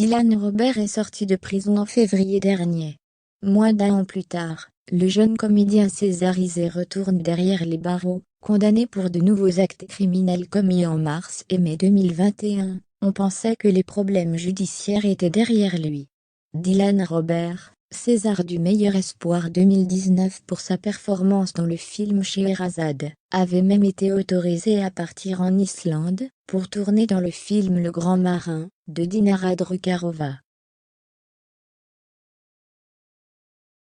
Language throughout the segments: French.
Dylan Robert est sorti de prison en février dernier. Moins d'un an plus tard, le jeune comédien césarisé retourne derrière les barreaux, condamné pour de nouveaux actes criminels commis en mars et mai 2021. On pensait que les problèmes judiciaires étaient derrière lui. Dylan Robert, César du meilleur espoir 2019 pour sa performance dans le film Scheherazade, avait même été autorisé à partir en Islande, pour tourner dans le film Le Grand Marin, de Dinara Drukarova.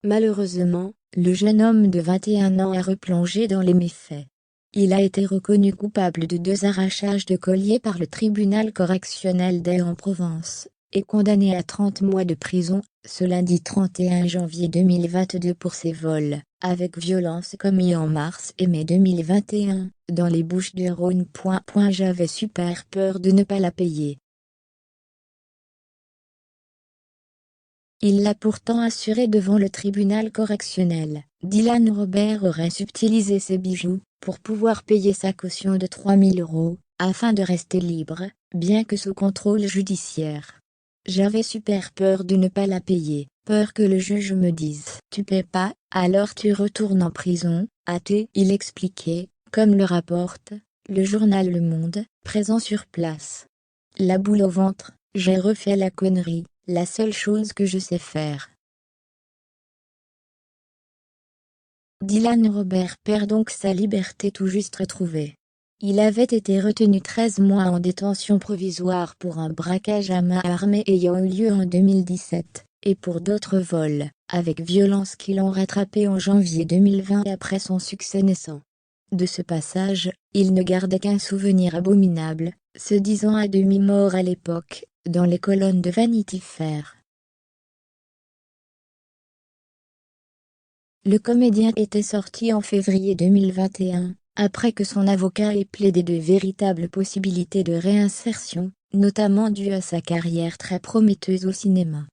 Malheureusement, le jeune homme de 21 ans a replongé dans les méfaits. Il a été reconnu coupable de 2 arrachages de colliers par le tribunal correctionnel d'Aix-en-Provence, et condamné à 30 mois de prison, ce lundi 31 janvier 2022 pour ses vols, avec violence commis en mars et mai 2021, dans les Bouches-du-Rhône. J'avais super peur de ne pas la payer. Il l'a pourtant assuré devant le tribunal correctionnel. Dylan Robert aurait subtilisé ses bijoux, pour pouvoir payer sa caution de 3 000 €, afin de rester libre, bien que sous contrôle judiciaire. J'avais super peur de ne pas la payer, peur que le juge me dise « Tu paies pas, alors tu retournes en prison », a-t-il expliqué, comme le rapporte le journal Le Monde, présent sur place. La boule au ventre, j'ai refait la connerie, la seule chose que je sais faire. Dylan Robert perd donc sa liberté tout juste retrouvée. Il avait été retenu 13 mois en détention provisoire pour un braquage à main armée ayant eu lieu en 2017, et pour d'autres vols, avec violence qui l'ont rattrapé en janvier 2020 après son succès naissant. De ce passage, il ne gardait qu'un souvenir abominable, se disant à demi-mort à l'époque, dans les colonnes de Vanity Fair. Le comédien était sorti en février 2021, après que son avocat ait plaidé de véritables possibilités de réinsertion, notamment dues à sa carrière très prometteuse au cinéma.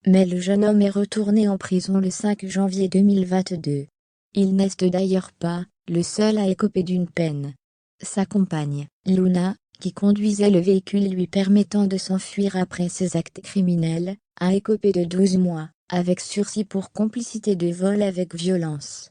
Mais le jeune homme est retourné en prison le 5 janvier 2022. Il n'est d'ailleurs pas le seul à écoper d'une peine. Sa compagne, Luna, qui conduisait le véhicule lui permettant de s'enfuir après ses actes criminels, a écopé de 12 mois, avec sursis pour complicité de vol avec violence.